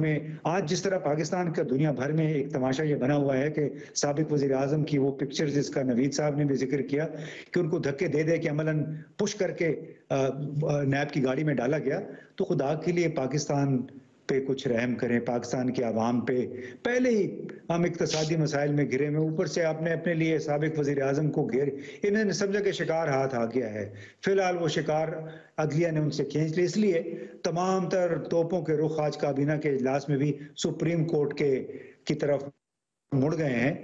میں آج جس طرح پاکستان کا دنیا بھر میں ایک تماشا یہ بنا ہوا ہے کہ سابق وزیر اعظم کی وہ پکچر جس کا نوید صاحب نے بھی ذکر کیا کہ ان کو دھکے دے دے کے عملاً پش کر کے نیب کی گاڑی میں ڈالا گیا، تو خدا کے لیے پاکستان پہ کچھ رحم کریں، پاکستان کے عوام پہ۔ پہلے ہی ہم اقتصادی مسائل میں گھرے میں، اوپر سے آپ نے اپنے لیے سابق وزیر اعظم کو انہوں نے سمجھا کہ شکار ہاتھ آ گیا ہے، فی الحال وہ شکار عدلیہ نے ان سے کھینچ لی، اس لیے تمام تر توپوں کے رخ آج کابینہ کے اجلاس میں بھی سپریم کورٹ کی طرف مڑ گئے ہیں۔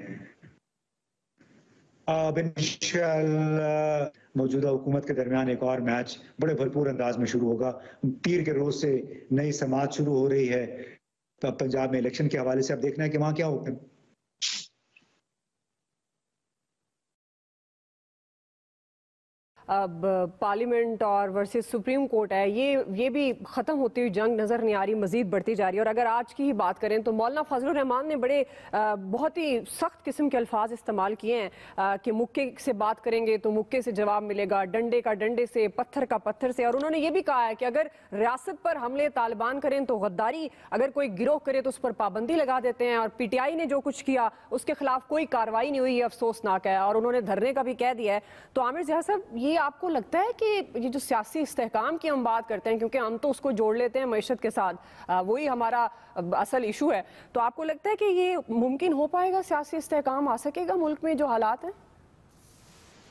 اب انشاءاللہ موجودہ حکومت کے درمیان ایک اور میچ بڑے بھرپور انداز میں شروع ہوگا۔ پیر کے روز سے نئی سماعت شروع ہو رہی ہے پنجاب میں الیکشن کے حوالے سے، اب دیکھنا ہے کہ وہاں کیا ہوگا۔ اب پارلیمنٹ اور ورسز سپریم کورٹ ہے، یہ بھی ختم ہوتی ہوئی جنگ نظر نہیں آ رہی، مزید بڑھتی جا رہی ہے۔ اور اگر آج کی ہی بات کریں تو مولانا فضل الرحمان نے بہت ہی سخت قسم کے الفاظ استعمال کیے ہیں کہ مکے سے بات کریں گے تو مکے سے جواب ملے گا، ڈنڈے کا ڈنڈے سے، پتھر کا پتھر سے۔ اور انہوں نے یہ بھی کہا ہے کہ اگر ریاست پر حملے طالبان کریں تو غداری، اگر کوئی گروہ کرے تو اس پر پابندی لگا دیتے ہیں، اور پی ٹی آئی نے جو کچھ کیا اس کے خلاف کوئی کارروائی نہیں ہوئی، یہ افسوسناک ہے، اور انہوں نے دھرنے کا بھی کہہ دیا ہے۔ تو عامر ضیاء صاحب، یہ آپ کو لگتا ہے کہ یہ جو سیاسی استحکام کی ہم بات کرتے ہیں، کیونکہ ہم تو اس کو جوڑ لیتے ہیں معیشت کے ساتھ، وہی ہمارا اصل ایشو ہے، تو آپ کو لگتا ہے کہ یہ ممکن ہو پائے گا، سیاسی استحکام آ سکے گا ملک میں جو حالات ہیں؟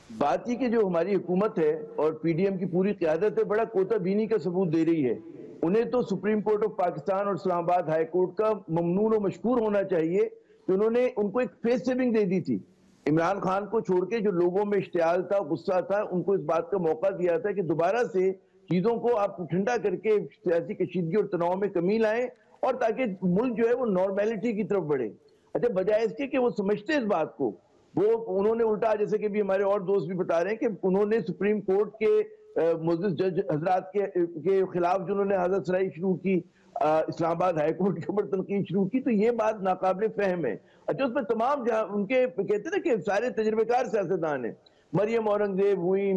بات یہ کہ جو ہماری حکومت ہے اور پی ڈی ایم کی پوری قیادت ہے بڑا کوتا بینی کا ثبوت دے رہی ہے۔ انہیں تو سپریم کورٹ آف پاکستان اور اسلام آباد ہائی کورٹ کا ممنون و مشکور ہونا چاہیے کہ انہوں نے ان کو ایک فیس سیونگ دے دی تھی۔ عمران خان کو چھوڑ کے جو لوگوں میں اشتعال تھا، غصہ تھا، ان کو اس بات کا موقع دیا تھا کہ دوبارہ سے چیزوں کو آپ ٹھنڈا کر کے سیاسی کشیدگی اور تناؤ میں کمی لائیں، اور تاکہ ملک جو ہے وہ نارمیلٹی کی طرف بڑھے۔ اچھا، بجائے اس کے کہ وہ سمجھتے اس بات کو، انہوں نے الٹا، جیسے کہ بھی ہمارے اور دوست بھی بتا رہے ہیں کہ انہوں نے سپریم کورٹ کے معزز جج حضرات کے خلاف جو انہوں نے حاضر سرائی شروع کی، اسلام آباد ہائی کورٹ کے اوپر تنقید شروع کی، تو یہ بات ناقابل فہم ہے۔ اچھا، اس میں تمام ان کے کہتے ہیں کہ سارے تجربے کار سیاستدان ہیں، مریم اورنگزیب ہوئی،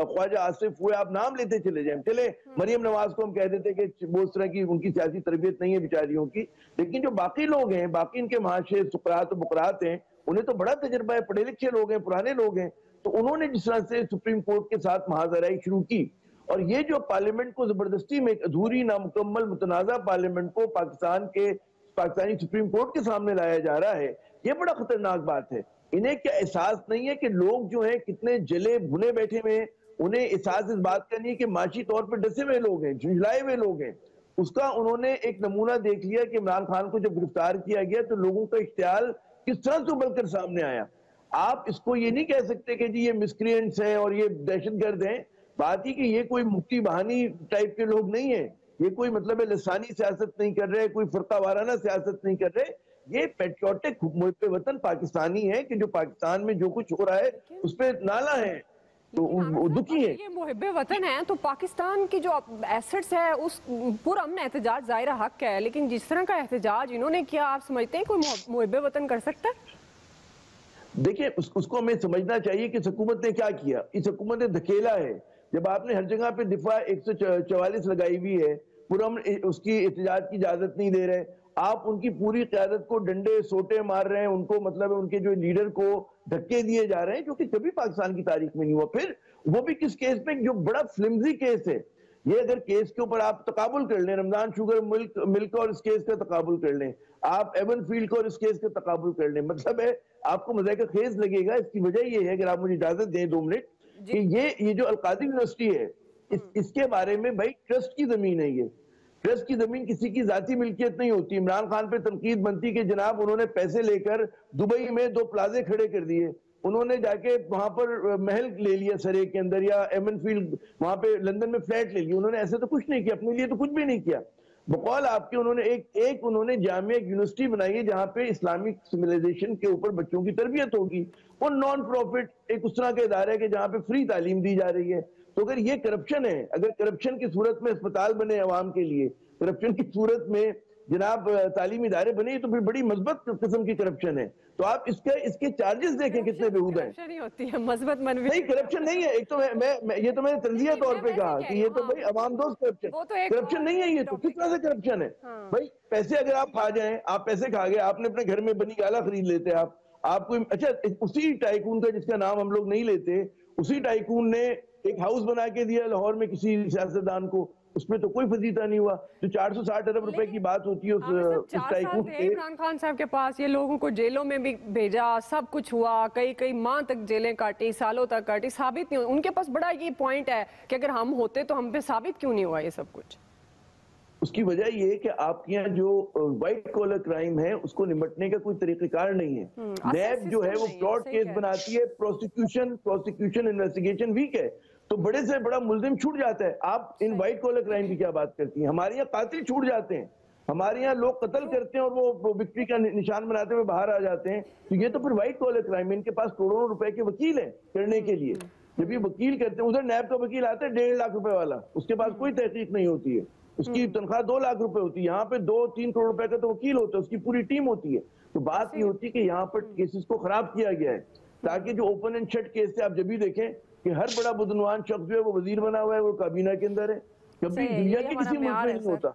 خواجہ آصف ہوئے، آپ نام لیتے چلے جائیں، چلے مریم نواز کو ہم کہہ دیتے کہ وہ اس طرح کی ان کی سیاسی تربیت نہیں ہے بیچاریوں کی، لیکن جو باقی لوگ ہیں، باقی ان کے معاشرے سقراط و بقراط ہیں، انہیں تو بڑا تجربہ ہے، پڑھے لکھے لوگ ہیں، پرانے لوگ ہیں، تو انہوں نے جس طرح سے سپریم کورٹ کے ساتھ محاذرائی شروع کی، اور یہ جو پارلیمنٹ کو زبردستی میں ایک ادھوری، نامکمل، متنازع پارلیمنٹ کو پاکستانی سپریم کورٹ کے سامنے لایا جا رہا ہے، یہ بڑا خطرناک بات ہے۔ انہیں کیا احساس نہیں ہے کہ لوگ جو ہیں کتنے جلے بھنے بیٹھے ہوئے ہیں؟ انہیں احساس اس بات کا نہیں ہے کہ معاشی طور پر ڈسے ہوئے لوگ ہیں، جھنجھلائے ہوئے لوگ ہیں۔ اس کا انہوں نے ایک نمونہ دیکھ لیا کہ عمران خان کو جب گرفتار کیا گیا تو لوگوں کا اشتعال کس طرح سے ابل کر سامنے آیا۔ آپ اس کو یہ نہیں کہہ سکتے کہ جی یہ مسکرینٹس ہیں اور یہ دہشت گرد ہیں۔ بات ہی کہ یہ کوئی مفتی بہانی ٹائپ کے لوگ نہیں ہیں، یہ کوئی مطلب لسانی سیاست نہیں کر رہے، کوئی فرقہ وارانہ سیاست نہیں کر رہے، یہ پیٹریوٹک محب وطن پاکستانی ہے کہ جو پاکستان میں جو کچھ ہو رہا ہے اس پہ نالا ہے، تو وہ دکھی ہیں۔ یہ محب وطن ہیں تو پاکستان کی جو ایسٹس ہے اس پرامن احتجاج ظاہرہ حق ہے، لیکن جس طرح کا احتجاج انہوں نے کیا، آپ سمجھتے ہیں کوئی محب وطن کر سکتا ہے؟ دیکھیں، اس کو ہمیں سمجھنا چاہیے کہ اس حکومت نے کیا کیا۔ اس حکومت نے دھکیلا ہے۔ جب آپ نے ہر جگہ پہ دفاع 144 لگائی ہوئی ہے، پرامن اس کی احتجاج کی اجازت نہیں دے رہے، آپ ان کی پوری قیادت کو ڈنڈے سوٹے مار رہے ہیں، ان کو مطلب ان کے جو لیڈر کو دھکے دیے جا رہے ہیں، جو کہ کبھی پاکستان کی تاریخ میں نہیں ہوا۔ پھر وہ بھی کس کیس پہ جو بڑا فلمزی کیس ہے۔ یہ اگر کیس کے اوپر آپ تقابل کر لیں، رمضان شوگر ملک اور اس کیس کا تقابل کر لیں، آپ ایون فیلڈ کو اور اس کیس کا تقابل کر لیں، مطلب ہے آپ کو مذائقہ خیز لگے گا۔ اس کی وجہ یہ ہے، اگر آپ مجھے اجازت دیں 2 منٹ، کہ یہ جو القادری یونیورسٹی ہے، اس کے بارے میں بھائی ٹرسٹ کی زمین ہے، یہ ٹرسٹ کی زمین کسی کی ذاتی ملکیت نہیں ہوتی۔ عمران خان پہ تنقید بنتی کہ جناب انہوں نے پیسے لے کر دبئی میں 2 پلازے کھڑے کر دیے، انہوں نے جا کے وہاں پر محل لے لیا سرے کے اندر، یا ایمن فیلڈ وہاں پہ لندن میں فلیٹ لے لیا، انہوں نے ایسے تو کچھ نہیں کیا، اپنے لیے تو کچھ بھی نہیں کیا۔ بقول آپ کے انہوں نے جامعہ یونیورسٹی بنائی ہے جہاں پہ اسلامک سویلائزیشن کے اوپر بچوں کی تربیت ہوگی، وہ نان پروفٹ ایک اس طرح کا ادارہ ہے کہ جہاں پہ فری تعلیم دی جا رہی ہے۔ تو اگر یہ کرپشن ہے، اگر کرپشن کی صورت میں اسپتال بنے عوام کے لیے، کرپشن کی صورت میں جناب تعلیمی ادارے بنے تو پھر بڑی مثبت قسم کی کرپشن ہے. تو آپ اس کے چارجز دیکھیں کتنے بےہودہ ہیں. کرپشن ہی ہوتی ہے مثبت منفی. نہیں کرپشن نہیں ہے. ایک تو یہ تو میں نے تنزیہ طور پہ کہا کہ یہ تو بھائی عوام دوست کرپشن نہیں ہے. یہ تو کس طرح سے کرپشن ہے بھائی؟ پیسے اگر آپ کھا جائیں, آپ پیسے کھا گئے, آپ نے اپنے گھر میں بنی گالا خرید لیتے, آپ کو اچھا اسی ٹائکون کا جس کا نام ہم لوگ نہیں لیتے, اسی ٹائکون نے ایک ہاؤس بنا کے دیا لاہور میں کسی سیاستدان کو, اس میں تو کوئی فضیلہ نہیں ہوا. جو 460 ارب روپے کی بات ہوتی ہے اس ٹائکون کے. عمران خان صاحب کے پاس یہ لوگوں کو جیلوں میں بھی بھیجا, سب کچھ ہوا, کئی ماہ تک جیلیں کاٹی, سالوں تک کاٹی, ثابت نہیں ہو. ان کے پاس بڑا یہ پوائنٹ ہے کہ اگر ہم ہوتے تو ہم پہ ثابت کیوں نہیں ہوا یہ سب کچھ. اس کی وجہ یہ ہے کہ آپ کے یہاں جو وائٹ کالر کرائم ہے اس کو نمٹنے کا کوئی طریقہ کار نہیں ہے. نیب جو ہے وہ فراڈ کیس بناتی ہے, پروسیکیوشن انویسٹیگیشن ویک ہے, تو بڑے سے بڑا ملزم چھوٹ جاتا ہے. آپ ان وائٹ کالر کرائم کی کیا بات کرتی ہیں؟ ہمارے یہاں قاتل چھوٹ جاتے ہیں, ہمارے یہاں لوگ قتل کرتے ہیں اور وہ وکٹری کا نشان بناتے ہوئے باہر آ جاتے ہیں. تو یہ تو پھر وائٹ کالر کرائم ہے. ان کے پاس کروڑوں روپے کے وکیل ہیں کرنے کے لیے. جب یہ وکیل کرتے ہیں, ادھر نیب کا وکیل آتا ہے 1.5 لاکھ روپے والا, اس کے پاس کوئی تحقیق نہیں ہوتی ہے, اس کی تنخواہ 2 لاکھ روپے ہوتی ہے. یہاں پہ 2-3 کروڑ روپے کا تو وکیل ہوتا ہے, اس کی پوری ٹیم ہوتی ہے. تو بات یہ ہوتی ہے کہ یہاں پر کیسز کو خراب کیا گیا ہے تاکہ جو اوپن اینڈ شٹ کیس سے آپ جب بھی دیکھیں کہ ہر بڑا بدعنوان شخص جو ہے وہ وزیر بنا ہوا ہے, وہ کابینہ کے اندر ہے, کبھی دنیا کے کسی ملک میں نہیں ہوتا.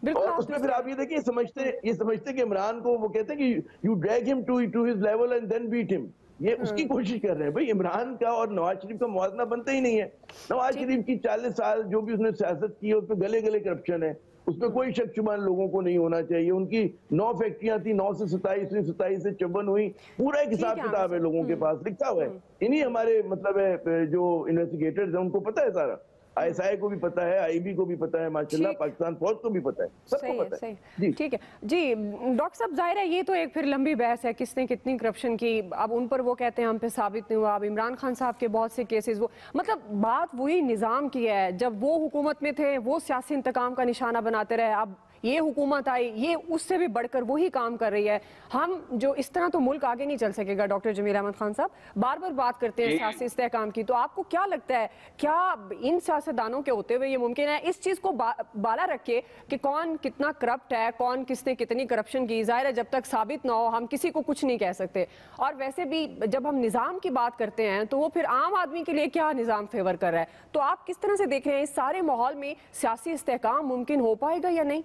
اور اس میں پھر آپ یہ دیکھیں یہ سمجھتے کہ عمران کو وہ کہتے ہیں کہ you drag him to his level and then beat him. یہ اس کی کوشش کر رہے ہیں. بھائی عمران کا اور نواز شریف کا موازنہ بنتا ہی نہیں ہے. نواز شریف کی 40 سال جو بھی اس نے سیاست کی ہے اس پہ گلے کرپشن ہے, اس پہ کوئی شک شبہ لوگوں کو نہیں ہونا چاہیے. ان کی 9 فیکٹریاں تھیں, 9 سے 27 27 سے 54 ہوئی, پورا ایک حساب کتاب ہے لوگوں کے پاس لکھا ہوا ہے. انہی ہمارے مطلب ہے جو انویسٹیگیٹرز ہیں ان کو پتہ ہے سارا, ISI کو بھی پتا ہے, IB کو بھی پتا ہے, ماشاءاللہ پاکستان فوج کو بھی پتا ہے, سب کو پتا ہے. ٹھیک ہے جی ڈاکٹر صاحب, ظاہر ہے یہ تو ایک پھر لمبی بحث ہے کس نے کتنی کرپشن کی. اب ان پر وہ کہتے ہیں ہم پہ ثابت نہیں ہوا. اب عمران خان صاحب کے بہت سے کیسز, وہ مطلب بات وہی نظام کی ہے. جب وہ حکومت میں تھے وہ سیاسی انتقام کا نشانہ بناتے رہے, اب یہ حکومت آئی, یہ اس سے بھی بڑھ کر وہی کام کر رہی ہے. ہم جو اس طرح تو ملک آگے نہیں چل سکے گا. ڈاکٹر جمیل احمد خان صاحب بار بار بات کرتے ہیں سیاسی استحکام کی, تو آپ کو کیا لگتا ہے کیا ان سیاستدانوں کے ہوتے ہوئے یہ ممکن ہے اس چیز کو بالا رکھے کہ کون کتنا کرپٹ ہے, کون کس نے کتنی کرپشن کی؟ ظاہر ہے جب تک ثابت نہ ہو ہم کسی کو کچھ نہیں کہہ سکتے. اور ویسے بھی جب ہم نظام کی بات کرتے ہیں تو وہ پھر عام آدمی کے لیے کیا نظام فیور کر رہا ہے. تو آپ کس طرح سے دیکھ رہے ہیں اس سارے ماحول میں سیاسی استحکام ممکن ہو پائے گا یا نہیں؟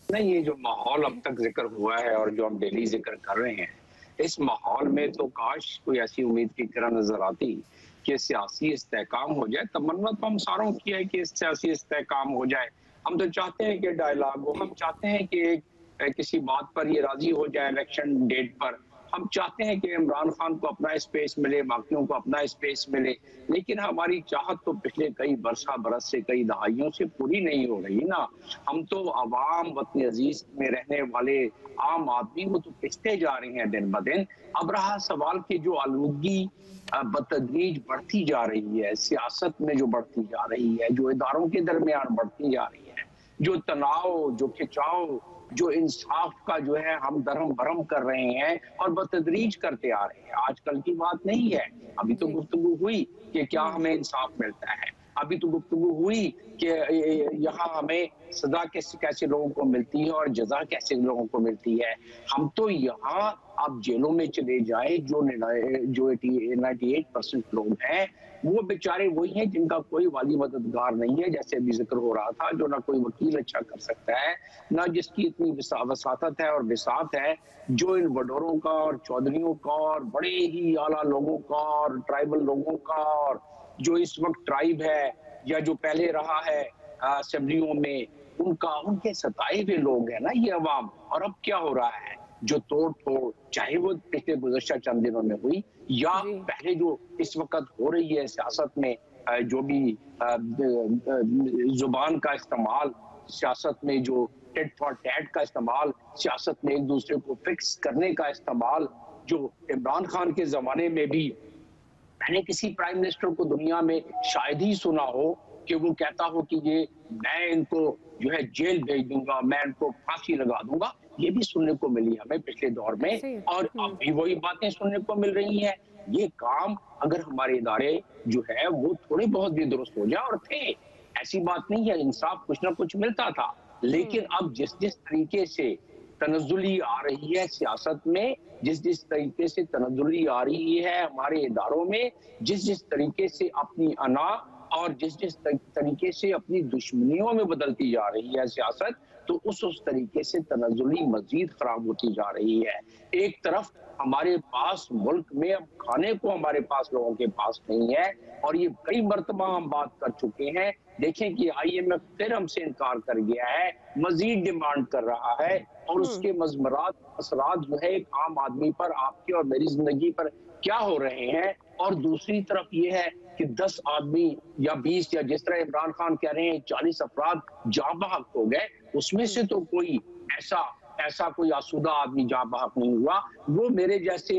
نہیں, یہ جو ماحول اب تک ذکر ہوا ہے اور جو ہم ڈیلی ذکر کر رہے ہیں, اس ماحول میں تو کاش کوئی ایسی امید کی طرح نظر آتی کہ سیاسی استحکام ہو جائے. تمنا تو ہم ساروں کی ہے کہ سیاسی استحکام ہو جائے. ہم تو چاہتے ہیں کہ ڈائلاگ ہو, ہم چاہتے ہیں کہ کسی بات پر یہ راضی ہو جائے الیکشن ڈیٹ پر. ہم چاہتے ہیں کہ عمران خان کو اپنا اسپیس ملے, باقیوں کو اپنا اسپیس ملے. لیکن ہماری چاہت تو پچھلے کئی برس سے کئی دہائیوں سے پوری نہیں ہو رہی نا. ہم تو عوام وطن عزیز میں رہنے والے عام آدمی وہ تو پچھتے جا رہے ہیں دن بدن. اب رہا سوال کہ جو آلودگی بتدریج بڑھتی جا رہی ہے, سیاست میں جو بڑھتی جا رہی ہے, جو اداروں کے درمیان بڑھتی جا رہی ہے, جو تناؤ, جو کھچاؤ, جو انصاف کا جو ہے ہم درہم برہم کر رہے ہیں اور بتدریج کرتے آ رہے ہیں. آج کل کی بات نہیں ہے. ابھی تو گفتگو ہوئی کہ کیا ہمیں انصاف ملتا ہے, ابھی تو گفتگو ہوئی کہ یہاں ہمیں سزا کیسے لوگوں کو ملتی ہے اور جزا کیسے لوگوں کو ملتی ہے. ہم تو یہاں آپ جیلوں میں چلے جائیں, جو 98% لوگ ہیں وہ بیچارے وہی ہیں جن کا کوئی والی مددگار نہیں ہے, جیسے ابھی ذکر ہو رہا تھا, جو نہ کوئی وکیل اچھا کر سکتا ہے, نہ جس کی اتنی وساطت ہے اور بساط ہے, جو ان وڈوروں کا اور چودھریوں کا اور بڑے ہی اعلیٰ لوگوں کا اور ٹرائبل لوگوں کا, اور جو اس وقت ٹرائب ہے یا جو پہلے رہا ہے اسمبلیوں میں, ان کے ستائے ہوئے لوگ ہیں نا یہ عوام. اور اب کیا ہو رہا ہے, جو توڑ پھوڑ چاہے وہ پچھلے گزشتہ چند دنوں میں ہوئی یا پہلے جو اس وقت ہو رہی ہے سیاست میں, جو بھی زبان کا استعمال سیاست میں, جو ٹیٹ فار ٹیٹ کا استعمال سیاست میں, ایک دوسرے کو فکس کرنے کا استعمال, جو عمران خان کے زمانے میں بھی میں نے کسی پرائم منسٹر کو دنیا میں شاید ہی سنا ہو کہ وہ کہتا ہو کہ یہ میں ان کو جو ہے جیل بھیج دوں گا, میں ان کو پھانسی لگا دوں گا. یہ بھی سننے کو ملی ہمیں پچھلے دور میں, اور اب بھی وہی باتیں سننے کو مل رہی ہیں. یہ کام اگر ہمارے ادارے جو ہے وہ تھوڑے بہت بھی درست ہو جائے, اور تھے, ایسی بات نہیں ہے, انصاف کچھ نہ کچھ ملتا تھا, لیکن اب جس طریقے سے تنزلی آ رہی ہے سیاست میں، جس طریقے سے تنزلی آ رہی ہے ہمارے اداروں میں، جس طریقے سے اپنی انا اور جس طریقے سے اپنی دشمنیوں میں بدلتی جا رہی ہے سیاست، تو اس طریقے سے تنزلی مزید خراب ہوتی جا رہی ہے۔ ایک طرف ہمارے پاس ملک میں اب کھانے کو ہمارے پاس لوگوں کے پاس نہیں ہے، اور یہ کئی مرتبہ ہم بات کر چکے ہیں۔ دیکھیں کہ آئی ایم ایف پھر ہم سے انکار کر گیا ہے، مزید ڈیمانڈ کر رہا ہے، اور اس کے مضمرات اثرات جو ہے ایک عام آدمی پر، آپ کی اور میری زندگی پر کیا ہو رہے ہیں۔ اور دوسری طرف یہ ہے کہ 10 آدمی یا 20 یا جس طرح عمران خان کہہ رہے ہیں 40 افراد جاں بحق ہو گئے، اس میں سے تو کوئی ایسا کوئی آسودہ آدمی جاں بحق نہیں ہوا، وہ میرے جیسے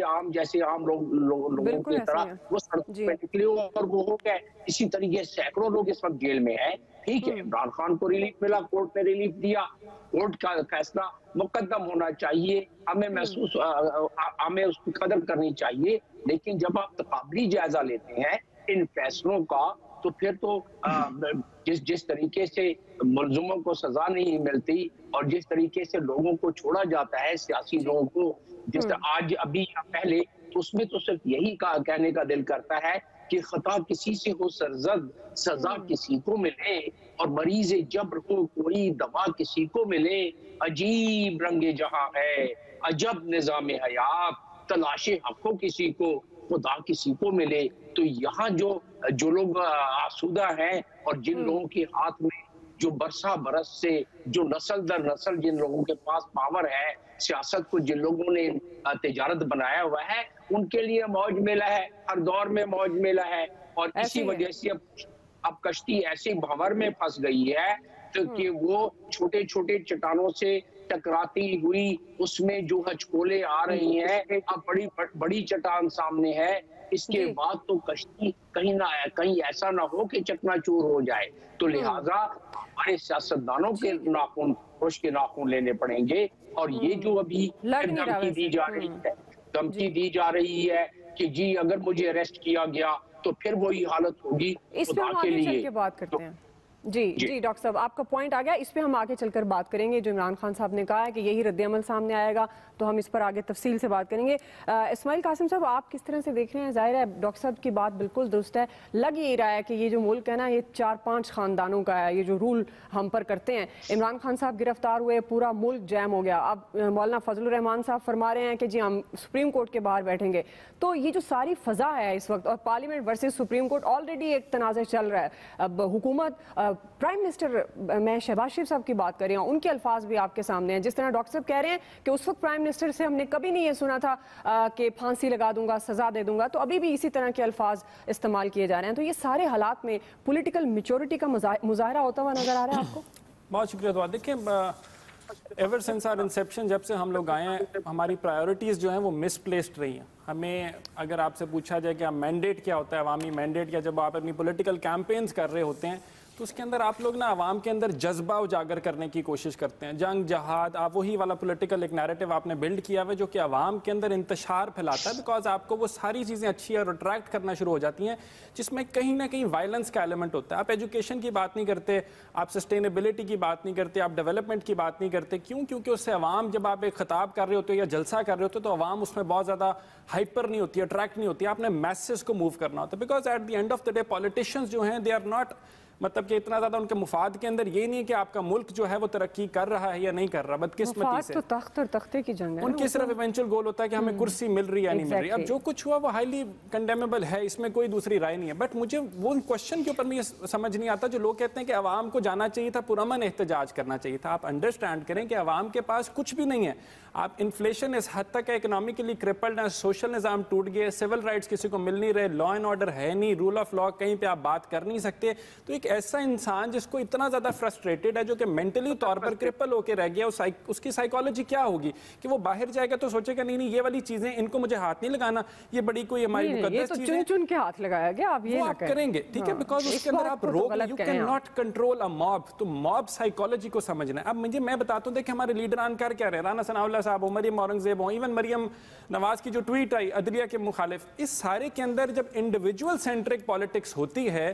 عام لوگوں کی طرح وہ سڑکوں پہ نکلے اور وہ ہو گئے۔ اسی طریقے سینکڑوں لوگ اس وقت جیل میں ہیں۔ ٹھیک ہے، عمران خان کو ریلیف ملا، کورٹ نے ریلیف دیا، کورٹ کا فیصلہ مقدم ہونا چاہیے، ہمیں اس کی قدر کرنی چاہیے، لیکن جب آپ تقابلی جائزہ لیتے ہیں ان فیصلوں کا، تو پھر تو جس طریقے سے ملزموں کو سزا نہیں ملتی اور جس طریقے سے لوگوں کو چھوڑا جاتا ہے، سیاسی لوگوں کو، جس طرح آج ابھی یا پہلے، تو اس میں تو صرف یہی کہنے کا دل کرتا ہے کہ خطا کسی سے ہو سرزد، سزا کسی کو ملے، اور مریض جبر ہو کوئی دوا کسی کو ملے، عجیب رنگ جہاں ہے عجب نظام حیات، تلاش حق ہو کسی کو خدا کسی کو ملے۔ تو یہاں جو لوگ آسودہ ہیں اور جن لوگوں کے ہاتھ میں جو برسہ برس سے جو نسل در نسل جن لوگوں کے پاس پاور ہے، سیاست کو جن لوگوں نے تجارت بنایا ہوا ہے، ان کے لیے موج میلہ ہے، ہر دور میں موج میلہ ہے، اور اسی وجہ سے اب کشتی ایسے بھنور میں پھنس گئی ہے کہ وہ چھوٹے چھوٹے چٹانوں سے ٹکراتی ہوئی اس میں جو ہچکولے آ رہی ہیں، اب بڑی چٹان سامنے ہے، اس کے بعد تو کشتی کہیں ایسا نہ ہو کہ چکنا چور ہو جائے۔ تو لہٰذا ہمارے سیاستدانوں کے ناخن، خوش کے ناخن لینے پڑیں گے، اور یہ جو ابھی دھمکی دی جا رہی ہے کہ جی اگر مجھے اریسٹ کیا گیا تو پھر وہی حالت ہوگی خدا کے لیے۔ بات کرتے ہیں جی ڈاکٹر صاحب، آپ کا پوائنٹ آ گیا، اس پہ ہم آگے چل کر بات کریں گے۔ جو عمران خان صاحب نے کہا ہے کہ یہی رد عمل سامنے آئے گا تو ہم اس پر آگے تفصیل سے بات کریں گے۔ اسماعیل قاسم صاحب، آپ کس طرح سے دیکھ رہے ہیں؟ ظاہر ہے ڈاکٹر صاحب کی بات بالکل درست ہے، لگ یہ رہا ہے کہ یہ جو ملک ہے نا، یہ 4-5 خاندانوں کا ہے، یہ جو رول ہم پر کرتے ہیں۔ عمران خان صاحب گرفتار ہوئے، پورا ملک جیم ہو گیا، اب مولانا فضل الرحمان صاحب فرما رہے ہیں کہ جی ہم سپریم کورٹ کے باہر بیٹھیں گے۔ تو یہ جو ساری فضا ہے اس وقت، اور parliament versus supreme court already ایک تنازع چل رہا ہے، اب حکومت، پرائم منسٹر، میں شہباز شریف صاحب کی بات کر رہی ہوں، ان کے الفاظ بھی آپ کے سامنے ہیں، جس طرح ڈاکٹر صاحب کہہ رہے ہیں کہ اس وقت پرائم منسٹر سے ہم نے کبھی نہیں یہ سنا تھا کہ پھانسی لگا دوں گا، سزا دے دوں گا، تو ابھی بھی اسی طرح کے الفاظ استعمال کیے جا رہے ہیں۔ تو یہ سارے حالات میں پولیٹیکل میچورٹی کا مظاہرہ ہوتا ہوا نظر آ رہا ہے آپ کو؟ بہت شکریہ دعا۔ دیکھیں، ایور سنس آر انسیپشن، جب سے ہم لوگ آئے ہیں، ہماری پرائیورٹیز جو ہیں وہ مس پلیسڈ رہی ہیں۔ ہمیں اگر آپ سے پوچھا جائے کہ مینڈیٹ کیا ہوتا ہے، عوامی مینڈیٹ، یا جب آپ اپنی پولیٹیکل کیمپینز کر رہے ہوتے ہیں تو اس کے اندر آپ لوگ نا عوام کے اندر جذبہ اجاگر کرنے کی کوشش کرتے ہیں، جنگ جہاد، آپ وہی والا پولیٹیکل ایک نیریٹو آپ نے بلڈ کیا ہوا ہے جو کہ عوام کے اندر انتشار پھیلاتا ہے، بیکاز آپ کو وہ ساری چیزیں اچھی اور اٹریکٹ کرنا شروع ہو جاتی ہیں جس میں کہیں نہ کہیں وائلنس کا ایلیمنٹ ہوتا ہے۔ آپ ایجوکیشن کی بات نہیں کرتے، آپ سسٹینیبلٹی کی بات نہیں کرتے، آپ ڈیولپمنٹ کی بات نہیں کرتے، کیوں؟ کیونکہ اس سے عوام، جب آپ ایک خطاب کر رہے ہوتے یا جلسہ کر رہے ہوتے تو عوام اس میں بہت زیادہ ہائپر نہیں ہوتی، اٹریکٹ نہیں ہوتی، آپ نے میسز کو موو کرنا ہوتا ہے، because at the end of the day politicians جو ہیں دے آر ناٹ، مطلب کہ اتنا زیادہ ان کے مفاد کے اندر یہ نہیں ہے کہ آپ کا ملک جو ہے وہ ترقی کر رہا ہے یا نہیں کر رہا، بدقسمتی سے تو تخت اور تختے کی جنگ ہے، ان کی صرف ایونچول گول ہوتا ہے کہ ہمیں کرسی مل رہی ہے یا نہیں مل رہی۔ اب جو کچھ ہوا وہ ہائیلی کنڈیمیبل ہے، اس میں کوئی دوسری رائے نہیں ہے، بٹ مجھے وہ کوشچن کے اوپر میں یہ سمجھ نہیں آتا جو لوگ کہتے ہیں کہ عوام کو جانا چاہیے تھا، پرامن احتجاج کرنا چاہیے تھا۔ آپ انڈرسٹینڈ کریں کہ عوام کے پاس کچھ بھی نہیں ہے، آپ انفلیشن اس حد تک ہے، اکنامکلی کرپلڈ ہے، سوشل نظام ٹوٹ گئے، سول رائٹس کسی کو مل نہیں رہے، لا اینڈ آرڈر ہے نہیں، رول آف لا کہیں پہ آپ بات کر نہیں سکتے۔ تو ایک ایسا انسان جس کو اتنا زیادہ فرسٹریٹڈ ہے، جو کہ مینٹلی طور پر کرپل ہو کے رہ گیا، اس کی سائیکالوجی کیا ہوگی کہ وہ باہر جائے گا تو سوچے گا نہیں یہ والی چیزیں ان کو مجھے ہاتھ نہیں لگانا، یہ بڑی کوئی ہماری مقدس چیز ہے، چن کے ہاتھ لگایا گیا، آپ یہ کریں گے، ٹھیک ہے، بیکاز اس کے اندر آپ روک، you can not control a mob, تو موب سائیکالوجی کو سمجھنا ہے۔ اب میں بتاتا ہوں، دیکھیں ہمارے لیڈران کر کیا رہے، رانا ثناء اللہ صاحب، مریم اورنگزیب ہوں، ایون مریم نواز کی جو ٹویٹ آئی عدلیہ کے مخالف، اس سارے کے اندر جب انڈیویجول سینٹرک پالیٹکس ہوتی ہے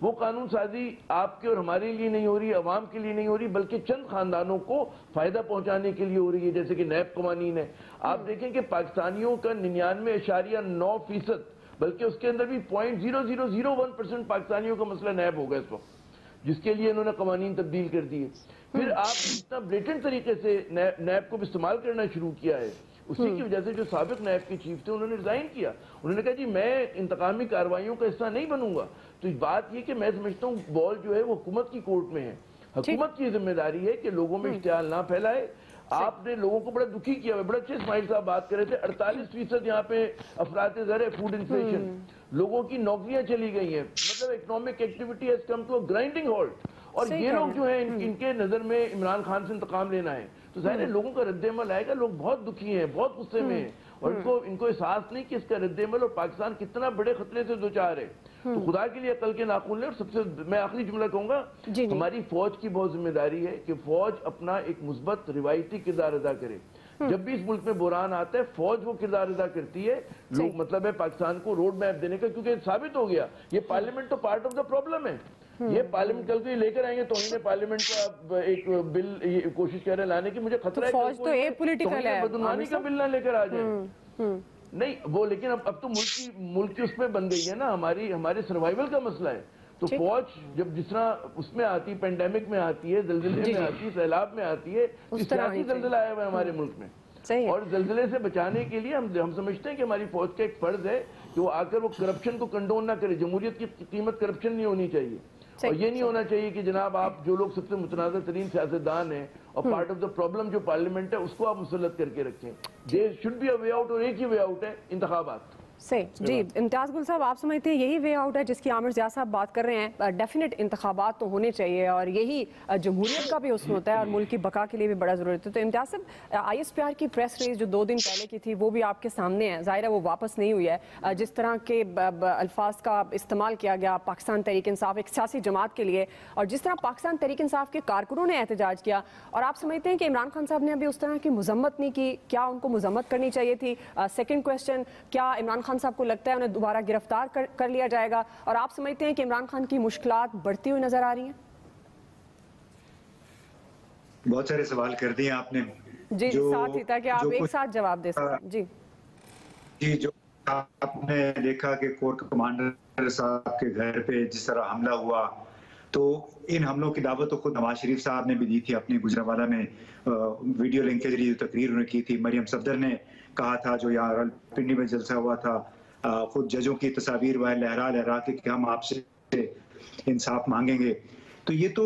وہ قانون سازی آپ کے اور ہمارے لیے نہیں ہو رہی، عوام کے لیے نہیں ہو رہی، بلکہ چند خاندانوں کو فائدہ پہنچانے کے لیے ہو رہی ہے، جیسے کہ نیب قوانین ہے۔ آپ دیکھیں کہ پاکستانیوں کا 99.9%، بلکہ اس کے اندر بھی 0.0001% پاکستانیوں کا مسئلہ نیب ہوگا اس وقت، جس کے لیے انہوں نے قوانین تبدیل کر دیے۔ پھر آپ اتنا بلیٹنٹ طریقے سے نیب کو بھی استعمال کرنا شروع کیا ہے، اسی کی وجہ سے جو سابق نیب کے چیف تھے انہوں نے ریزائن کیا، انہوں نے کہا جی میں انتقامی کارروائیوں کا حصہ نہیں بنوں گا۔ تو بات یہ کہ میں سمجھتا ہوں بال جو ہے وہ حکومت کی کورٹ میں ہے، حکومت کی ذمہ داری ہے کہ لوگوں میں اشتعال نہ پھیلائے۔ آپ نے لوگوں کو بڑا دکھی کیا ہے، بڑا اچھے اسماعیل صاحب بات کر رہے تھے، 48% یہاں پہ افراط زر ہے، فوڈ انفلیشن، لوگوں کی نوکریاں چلی گئی ہیں، مطلب economic activity has come to a grinding halt, اور یہ لوگ جو ہیں ان کے نظر میں عمران خان سے انتقام لینا ہے، تو ظاہر ہے لوگوں کا رد عمل آئے گا، لوگ بہت دکھی ہیں، بہت غصے میں ہیں، اور ان کو احساس نہیں کہ اس کا رد عمل اور پاکستان کتنا بڑے خطرے سے دوچار ہے۔ تو خدا کے لیے عقل کے ناخن لیں، اور سب سے میں آخری جملہ کہوں گا، ہماری فوج کی بہت ذمہ داری ہے کہ فوج اپنا ایک مثبت روایتی کردار ادا کرے۔ جب بھی اس ملک میں بحران آتا ہے فوج وہ کردار ادا کرتی ہے، لوگ مطلب ہے پاکستان کو روڈ میپ دینے کا، کیونکہ ثابت ہو گیا یہ پارلیمنٹ تو پارٹ آف دا پرابلم ہے۔ یہ پارلیمنٹ کل کو یہ لے کر آئیں گے توہین پارلیمنٹ کا ایک بل کوشش کر رہے لانے کی، مجھے خطرہ ہے فوج تو اے پولیٹیکل ہے، بدعنوانی کا بل نہ لے کر آ جائیں۔ نہیں وہ لیکن اب تو ملک کی اس میں بن گئی ہے نا، ہمارے سروائیول کا مسئلہ ہے، تو فوج جب جس طرح اس میں آتی، پینڈیمک میں آتی ہے، زلزلے میں آتی ہے، سیلاب میں آتی ہے، سیاسی زلزلہ آیا ہوا ہے ہمارے ملک میں، اور زلزلے سے بچانے کے لیے ہم سمجھتے ہیں کہ ہماری فوج کا ایک فرض ہے کہ وہ آ کر وہ کرپشن کو کنڈون نہ کرے۔ جمہوریت کی قیمت کرپشن نہیں ہونی چاہیے، اور یہ نہیں ہونا چاہیے کہ جناب آپ جو لوگ سب سے متنازع ترین سیاستدان ہیں اور پارٹ آف دا پرابلم جو پارلیمنٹ ہے اس کو آپ مسلط کر کے رکھیں۔ There should be a way out, اور ایک ہی وے آؤٹ ہے، انتخابات۔ صحیح جی، امتیاز گل صاحب آپ سمجھتے ہیں یہی وے آؤٹ ہے جس کی عامر ضیاء صاحب بات کر رہے ہیں؟ ڈیفینیٹ انتخابات تو ہونے چاہیے، اور یہی جمہوریت کا بھی حسن ہوتا ہے اور ملک کی بقا کے لیے بھی بڑا ضرورت ہے۔ تو امتیاز صاحب آئی ایس پی آر کی پریس ریلیز جو 2 دن پہلے کی تھی وہ بھی آپ کے سامنے ہے، ظاہر ہے وہ واپس نہیں ہوئی ہے، جس طرح کے الفاظ کا استعمال کیا گیا پاکستان تحریک انصاف ایک سیاسی جماعت کے لیے، اور جس طرح پاکستان تحریک انصاف کے کارکنوں نے احتجاج کیا، اور آپ سمجھتے ہیں کہ عمران خان صاحب نے ابھی اس طرح کی مذمت نہیں کی، کیا ان کو مذمت کرنی چاہیے تھی؟ سیکنڈ کویسچن، کیا عمران خان صاحب کو لگتا ہے انہیں دوبارہ گرفتار کر لیا جائے گا، اور آپ سمجھتے ہیں کہ عمران خان کی مشکلات بڑھتی ہوئی نظر آ رہی ہیں؟ بہت سارے سوال کر دیے آپ نے جی، ساتھ ہی تھا کہ آپ ایک ساتھ جواب دے سکیں۔ جی جو آپ نے دیکھا کہ کور کمانڈر صاحب کے گھر پہ جس طرح حملہ ہوا، تو ان حملوں کی دعوت تو خود نواز شریف صاحب نے بھی دی تھی اپنی گجرانوالہ میں، ویڈیو لنک کے ذریعے جو تقریر انہوں نے کی تھی، مریم صفدر نے کہا تھا جو یہاں پنڈی میں جلسہ ہوا تھا، خود ججوں کی تصاویر وہ لہرا کے کہ ہم آپ سے انصاف مانگیں گے۔ تو یہ تو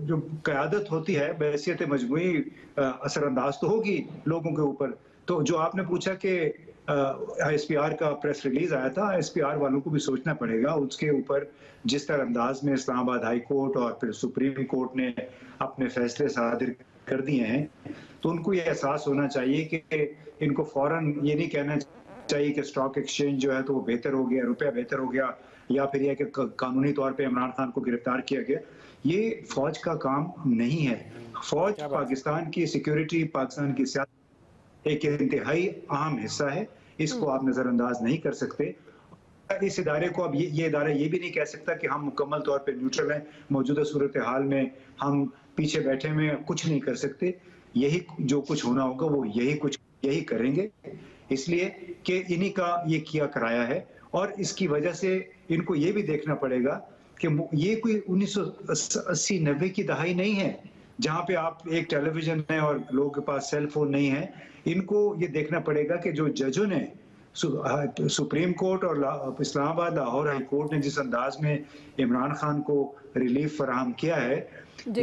جو قیادت ہوتی ہے بحیثیت مجموعی اثر انداز تو ہوگی لوگوں کے اوپر۔ تو جو آپ نے پوچھا کہ آئی ایس پی آر کا پریس ریلیز آیا تھا، آئی ایس پی آر والوں کو بھی سوچنا پڑے گا اس کے اوپر جس طرح انداز میں اسلام آباد ہائی کورٹ اور پھر سپریم کورٹ نے اپنے فیصلے صادر کر دیے ہیں، تو ان کو یہ احساس ہونا چاہیے کہ ان کو فوراً یہ نہیں کہنا چاہیے کہ اسٹاک ایکسچینج جو ہے تو وہ بہتر ہو گیا، روپیہ بہتر ہو گیا، یا پھر یہ کہ قانونی طور پہ عمران خان کو گرفتار کیا گیا۔ یہ فوج کا کام نہیں ہے۔ فوج پاکستان کی سیکیورٹی، پاکستان کی سیاست ایک انتہائی اہم حصہ ہے، اس کو آپ نظر انداز نہیں کر سکتے۔ اس ادارے کو اب یہ ادارہ یہ بھی نہیں کہہ سکتا کہ ہم مکمل طور پہ نیوٹرل ہیں، موجودہ صورتحال میں ہم پیچھے بیٹھے میں کچھ نہیں کر سکتے، یہی جو کچھ ہونا ہوگا وہ یہی کریں گے، اس لیے کہ انہی کا یہ کیا کرایا ہے۔ اور اس کی وجہ سے ان کو یہ بھی دیکھنا پڑے گا کہ یہ کوئی 1980-90 کی دہائی نہیں ہے جہاں پہ آپ ایک ٹیلی ویژن ہے اور لوگوں کے پاس سیل فون نہیں ہے۔ ان کو یہ دیکھنا پڑے گا کہ جو ججوں نے سپریم کورٹ اور اسلام آباد لاہور ہائی کورٹ نے جس انداز میں عمران خان کو ریلیف فراہم کیا ہے،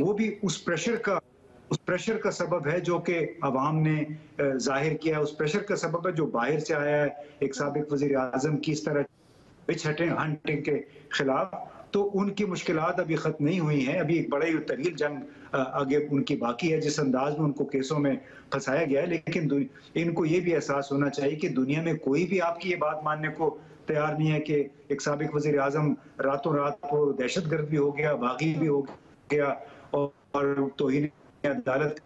وہ بھی اس پریشر کا سبب ہے جو کہ عوام نے ظاہر کیا ہے، اس پریشر کا سبب ہے جو باہر سے آیا ہے، ایک سابق وزیر اعظم کی اس طرح وچ ہنٹنگ کے خلاف۔ تو ان کی مشکلات ابھی ختم نہیں ہوئی ہیں، ابھی ایک بڑا ہی طویل جنگ آگے ان کی باقی ہے جس انداز میں ان کو کیسوں میں پھنسایا گیا ہے۔ لیکن ان کو یہ بھی احساس ہونا چاہیے کہ دنیا میں کوئی بھی آپ کی یہ بات ماننے کو تیار نہیں ہے کہ ایک سابق وزیر اعظم راتوں رات کو دہشت گرد بھی ہو گیا، باغی بھی ہو گیا اور توہین عدالت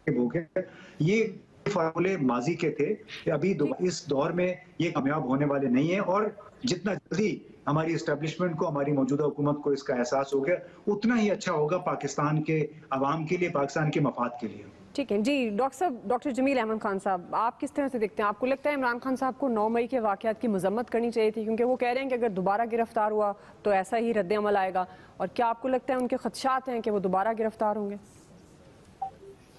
ہو گیا۔ یہ فارمولے ماضی کے تھے، ابھی اس دور میں یہ کامیاب ہونے والے نہیں ہیں، اور جتنا جلدی ہماری اسٹیبلشمنٹ کو, ہماری موجودہ حکومت کو اس کا احساس ہو گیا, اتنا ہی اچھا ہوگا پاکستان کے عوام کے لیے, پاکستان کے مفاد کے لیے. ٹھیک ہے جی. ڈاکٹر صاحب, ڈاکٹر جمیل احمد خان صاحب, آپ کس طرح سے دیکھتے ہیں؟ آپ کو لگتا ہے عمران خان صاحب کو 9 مئی کے واقعات کی مذمت کرنی چاہیے تھی, کیونکہ وہ کہہ رہے ہیں کہ اگر دوبارہ گرفتار ہوا تو ایسا ہی رد عمل آئے گا, اور کیا آپ کو لگتا ہے ان کے خدشات ہیں کہ وہ دوبارہ گرفتار ہوں گے؟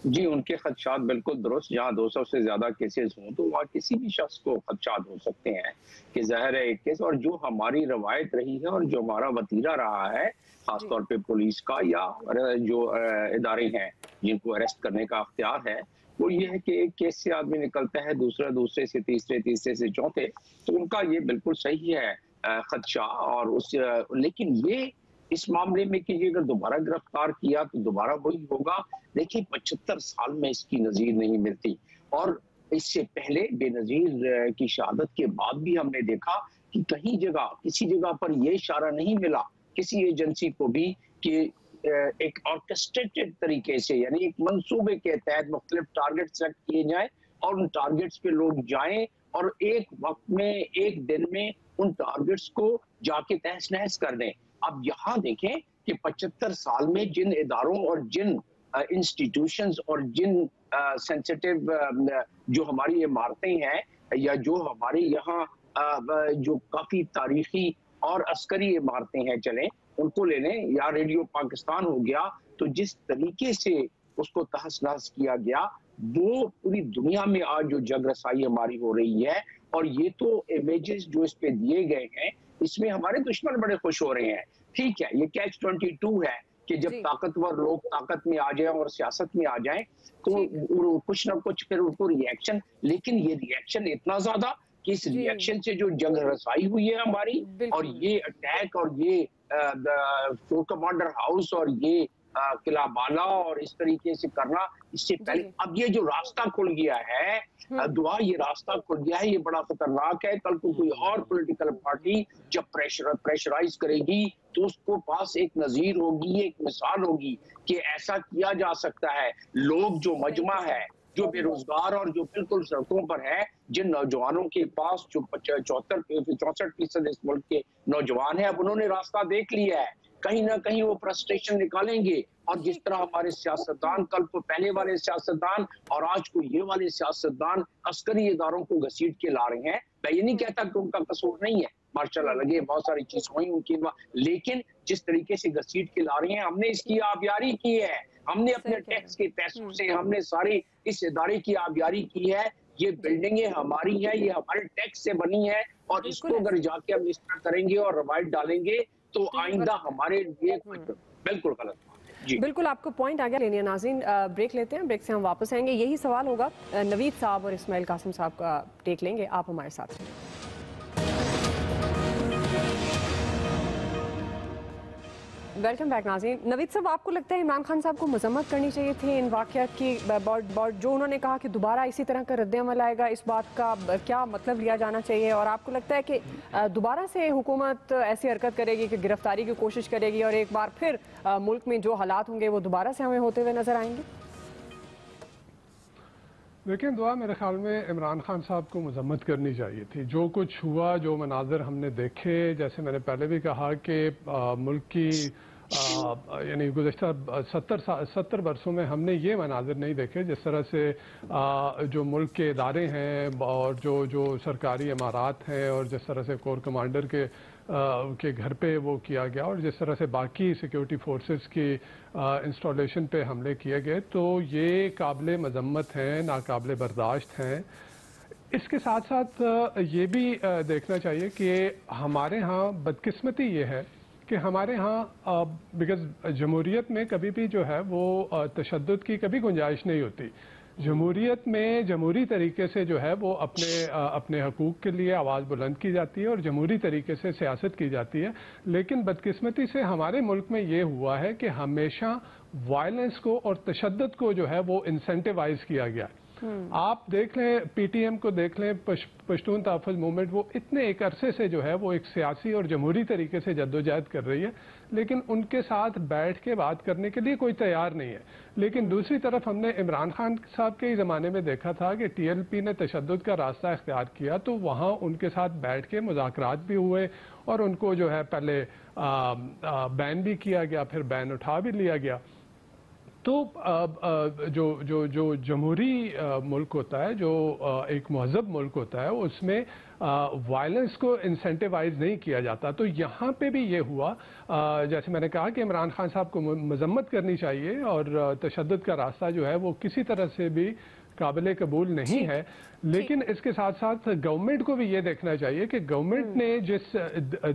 جی, ان کے خدشات بالکل درست. جہاں 200 سے زیادہ کیسز ہوں تو وہاں کسی بھی شخص کو خدشات ہو سکتے ہیں کہ ظاہر ہے ایک کیس, اور جو ہماری روایت رہی ہے اور جو ہمارا وتیرہ رہا ہے خاص طور پہ پولیس کا یا جو ادارے ہیں جن کو اریسٹ کرنے کا اختیار ہے, وہ یہ ہے کہ ایک کیس سے آدمی نکلتا ہے, دوسرے سے تیسرے سے چوتھے, تو ان کا یہ بالکل صحیح ہے خدشہ. اور لیکن یہ اس معاملے میں کہ اگر دوبارہ گرفتار کیا تو دوبارہ وہی ہوگا. دیکھیں 75 سال میں اس کی نظیر نہیں ملتی, اور اس سے پہلے بے نظیر کی شہادت کے بعد بھی ہم نے دیکھا کہ کہیں جگہ کسی جگہ پر یہ اشارہ نہیں ملا کسی ایجنسی کو بھی کہ ایک آرکسٹریٹڈ طریقے سے, یعنی ایک منصوبے کے تحت مختلف ٹارگٹ سیٹ کیے جائیں اور ان ٹارگٹس پہ لوگ جائیں اور ایک وقت میں ایک دن میں ان ٹارگٹس کو جا کے تہس نہس کر دیں. اب یہاں دیکھیں کہ 75 سال میں جن اداروں اور جن انسٹیٹیوشنز اور جن سینسٹیو جو ہماری عمارتیں ہیں یا جو ہمارے یہاں جو کافی تاریخی اور عسکری عمارتیں ہیں, چلیں ان کو لے لیں, یا ریڈیو پاکستان ہو گیا, تو جس طریقے سے اس کو تہس نہس کیا گیا وہ پوری دنیا میں آج جو جگ رسائی ہماری ہو رہی ہے. اور یہ تو امیجز جو اس پہ دیے گئے ہیں اس میں ہمارے دشمن بڑے خوش ہو رہے ہیں. ٹھیک ہے, یہ کیچ 22 ہے کہ جب طاقتور لوگ طاقت میں آ جائیں اور سیاست میں آ جائیں تو کچھ نہ کچھ پھر ان کو ریئیکشن, لیکن یہ ریئیکشن اتنا زیادہ کہ اس ریئیکشن سے جو جنگ رسائی ہوئی ہے ہماری, اور یہ اٹیک اور یہ کمانڈر ہاؤس اور یہ قلعہ بالا اور اس طریقے سے کرنا, اس سے پہلے اب یہ جو راستہ کھل گیا ہے, دعا یہ راستہ کھل گیا ہے, یہ بڑا خطرناک ہے. کل کو کوئی اور پولیٹیکل پارٹی جب پریشرائز کرے گی تو اس کو پاس ایک نظیر ہوگی, ایک مثال ہوگی کہ ایسا کیا جا سکتا ہے. لوگ جو مجمع ہے, جو بے روزگار اور جو بالکل سڑکوں پر ہے, جن نوجوانوں کے پاس جو 64% اس ملک کے نوجوان ہیں, اب انہوں نے راستہ دیکھ لیا ہے, کہیں نہ کہیں وہ فرسٹریشن نکالیں گے. اور جس طرح ہمارے سیاستدان, کل کو پہلے والے سیاستدان اور آج کو یہ والے سیاستدان عسکری اداروں کو گھسیٹ کے لا رہے ہیں, میں یہ نہیں کہتا کہ ان کا قصور نہیں ہے, ماشاءاللہ لگے بہت ساری چیز ہوئی ان کی, لیکن جس طریقے سے گھسیٹ کے لا رہے ہیں, ہم نے اس کی آبیاری کی ہے, ہم نے اپنے ٹیکس کے پیسوں سے ہم نے ساری اس ادارے کی آبیاری کی ہے. یہ بلڈنگیں ہماری ہیں, یہ ہمارے ٹیکس سے بنی ہے, اور اس کو اگر جا کے ہم اس طرح کریں گے اور روایت ڈالیں گے تو آئندہ ہمارے لیے بالکل غلط. جی بالکل, آپ کو پوائنٹ آ گیا. لینی ناظرین بریک لیتے ہیں, بریک سے ہم واپس آئیں گے. یہی سوال ہوگا نوید صاحب اور اسماعیل قاسم صاحب کا ٹیک لیں گے, آپ ہمارے ساتھ ہیں. ویلکم بیک ناظرین. نوید صاحب, آپ کو لگتا ہے عمران خان صاحب کو مذمت کرنی چاہیے تھی ان واقعات کی, جو انہوں نے کہا کہ دوبارہ اسی طرح کا رد عمل آئے گا, اس بات کا کیا مطلب لیا جانا چاہیے؟ اور آپ کو لگتا ہے کہ دوبارہ سے حکومت ایسی حرکت کرے گی کہ گرفتاری کی کوشش کرے گی اور ایک بار پھر ملک میں جو حالات ہوں گے وہ دوبارہ سے ہمیں ہوتے ہوئے نظر آئیں گے؟ دیکھیں دعا, میرے خیال میں عمران خان صاحب کو مذمت کرنی چاہیے تھی. جو کچھ ہوا, جو مناظر ہم نے دیکھے, جیسے میں نے پہلے بھی کہا کہ ملک کی یعنی گزشتہ 70 برسوں میں ہم نے یہ مناظر نہیں دیکھے جس طرح سے جو ملک کے ادارے ہیں اور جو سرکاری عمارات ہیں اور جس طرح سے کور کمانڈر کے گھر پہ وہ کیا گیا اور جس طرح سے باقی سیکیورٹی فورسز کی انسٹالیشن پہ حملے کیے گئے, تو یہ قابل مذمت ہیں, ناقابل برداشت ہیں. اس کے ساتھ ساتھ یہ بھی دیکھنا چاہیے کہ ہمارے ہاں بدقسمتی یہ ہے کہ ہمارے ہاں بیکاز جمہوریت میں کبھی بھی جو ہے وہ تشدد کی کبھی گنجائش نہیں ہوتی. جمہوریت میں جمہوری طریقے سے جو ہے وہ اپنے حقوق کے لیے آواز بلند کی جاتی ہے اور جمہوری طریقے سے سیاست کی جاتی ہے. لیکن بدقسمتی سے ہمارے ملک میں یہ ہوا ہے کہ ہمیشہ وائلنس کو اور تشدد کو جو ہے وہ انسینٹیوائز کیا گیا ہے. آپ دیکھ لیں, پی ٹی ایم کو دیکھ لیں, پشتون تحفظ موومنٹ, وہ اتنے ایک عرصے سے جو ہے وہ ایک سیاسی اور جمہوری طریقے سے جدوجہد کر رہی ہے, لیکن ان کے ساتھ بیٹھ کے بات کرنے کے لیے کوئی تیار نہیں ہے. لیکن دوسری طرف ہم نے عمران خان صاحب کے ہی زمانے میں دیکھا تھا کہ ٹی ایل پی نے تشدد کا راستہ اختیار کیا تو وہاں ان کے ساتھ بیٹھ کے مذاکرات بھی ہوئے اور ان کو جو ہے پہلے بین بھی کیا گیا، پھر بین اٹھا بھی لیا گیا. تو جو جمہوری ملک ہوتا ہے، جو ایک مہذب ملک ہوتا ہے، اس میں وائلنس کو انسینٹیوائز نہیں کیا جاتا. تو یہاں پہ بھی یہ ہوا، جیسے میں نے کہا کہ عمران خان صاحب کو مذمت کرنی چاہیے، اور تشدد کا راستہ جو ہے وہ کسی طرح سے بھی قابل قبول نہیں ہے. لیکن اس کے ساتھ ساتھ گورنمنٹ کو بھی یہ دیکھنا چاہیے کہ گورنمنٹ نے جس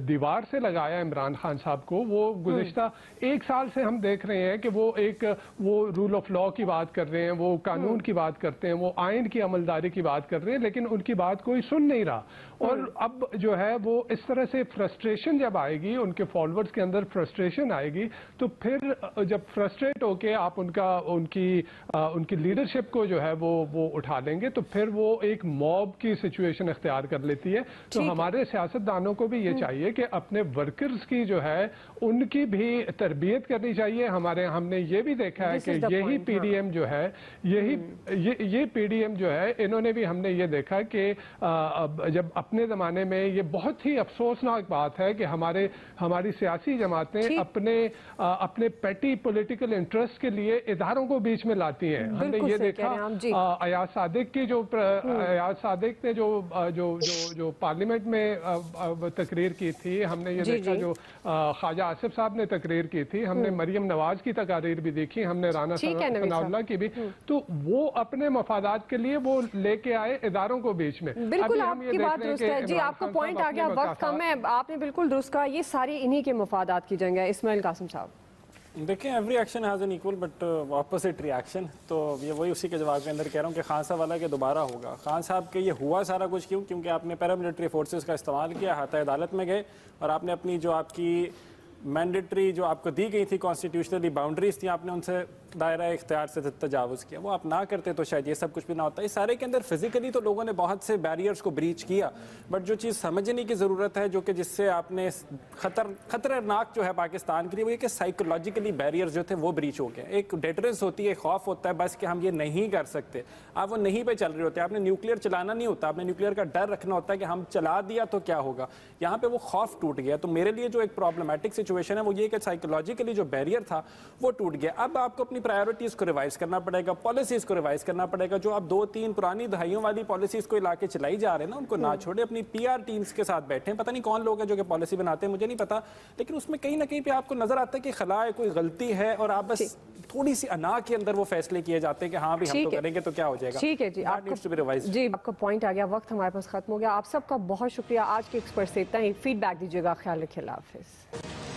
دیوار سے لگایا عمران خان صاحب کو، وہ گزشتہ 1 سال سے ہم دیکھ رہے ہیں کہ وہ رول آف لا کی بات کر رہے ہیں، وہ قانون کی بات کرتے ہیں، وہ آئین کی عملداری کی بات کر رہے ہیں، لیکن ان کی بات کوئی سن نہیں رہا. اور اب جو ہے وہ اس طرح سے فرسٹریشن جب آئے گی، ان کے فالوورز کے اندر فرسٹریشن آئے گی، تو پھر جب فرسٹریٹ ہو کے آپ ان کی لیڈرشپ کو جو ہے وہ اٹھا لیں گے، تو پھر وہ ایک موب کی سچویشن اختیار کر لیتی ہے. تو ہمارے سیاستدانوں کو بھی یہ چاہیے کہ اپنے ورکرز کی جو ہے ان کی بھی تربیت کرنی چاہیے. ہم نے یہ بھی دیکھا ہے کہ یہی پی ڈی ایم جو ہے، یہ پی ڈی ایم جو ہے، انہوں نے بھی، ہم نے یہ دیکھا کہ جب اپنے زمانے میں، یہ بہت ہی افسوسناک بات ہے کہ ہماری سیاسی جماعتیں اپنے پیٹی پولیٹیکل انٹرسٹ کے لیے اداروں کو بیچ میں لاتی ہیں. ہم نے یہ دیکھا ایاز صادق نے جو پارلیمنٹ میں تقریر کی تھی، ہم نے یہ دیکھا جو خواجہ آصف صاحب نے تقریر کی تھی، ہم نے مریم نواز کی تقاریر بھی دیکھی، ہم نے رانا ثناء اللہ کی بھی. تو وہ اپنے مفادات کے لیے وہ لے کے آئے اداروں کو بیچ میں. بالکل آپ کی بات درست ہے. جی آپ کا پوائنٹ آ گیا، وقت کم ہے. آپ نے بالکل درست کہا، یہ ساری انہی کے مفادات کی جنگ ہے. اسماعیل قاسم صاحب دیکھیں، every action has an equal but opposite reaction. تو یہ وہی اسی کے جواب کے اندر کہہ رہا ہوں کہ خان صاحب والا کہ دوبارہ ہوگا. خان صاحب کے یہ ہوا سارا کچھ کیوں؟ کیونکہ آپ نے پیراملٹری فورسز کا استعمال کیا، احاطہ عدالت میں گئے، اور آپ نے اپنی جو آپ کی مینڈیٹری جو آپ کو دی گئی تھی کانسٹیٹیوشنلی باؤنڈریز تھیں، آپ نے ان سے دائرہ اختیار سے تجاوز کیا. وہ آپ نہ کرتے تو شاید یہ سب کچھ بھی نہ ہوتا. اس سارے کے اندر فزیکلی تو لوگوں نے بہت سے بیریئرز کو بریچ کیا، بٹ جو چیز سمجھنے کی ضرورت ہے، جو کہ جس سے آپ نے خطرناک جو ہے پاکستان کے لیے، وہ یہ کہ سائیکولوجیکلی بیریئرز جو تھے وہ بریچ ہو گئے. ایک ڈیٹرنس ہوتی ہے، خوف ہوتا ہے بس کہ ہم یہ نہیں کر سکتے. آپ وہ نہیں پہ چل رہے ہوتے. آپ نے نیوکلیئر چلانا نہیں ہوتا، آپ نے نیوکلیئر کا ڈر رکھنا ہوتا ہے کہ ہم چلا دیا تو کیا ہوگا. یہاں پہ وہ خوف ٹوٹ گیا. تو میرے لیے جو ایک پرابلمٹک سچویشن ہے وہ یہ کہ سائیکولوجیکلی جو بیریئر تھا وہ ٹوٹ گیا. اب آپ کو اپنی پرائیورٹیز کو ریوائز کرنا پڑے گا، پالیسیز کو ریوائز کرنا پڑے گا. جو آپ 2-3 پرانی دہائیوں والی پالیسیز کو علاقے چلائی جا رہے ہیں نا، ان کو نہ چھوڑے. اپنی پی آر ٹیمز کے ساتھ بیٹھیں. پتہ نہیں کون لوگ ہیں جو کہ پالیسی بناتے ہیں، مجھے نہیں پتا، لیکن اس میں کہیں نہ کہیں پہ آپ کو نظر آتا ہے کہ خلا ہے، کوئی غلطی ہے، اور آپ بس تھوڑی سی انا کے اندر وہ فیصلے کیے جاتے ہیں کہ ہاں بھی ہم تو کریں گے تو کیا ہو جائے گا. ٹھیک ہے جی، آپ کا پوائنٹ آ گیا. وقت ہمارے پاس ختم ہو گیا. آپ سب کا بہت شکریہ. آج کے ایکسپرٹ سے اتنا ہی. فیڈ بیک دیجیے گا. خیال رکھیے. اللہ حافظ.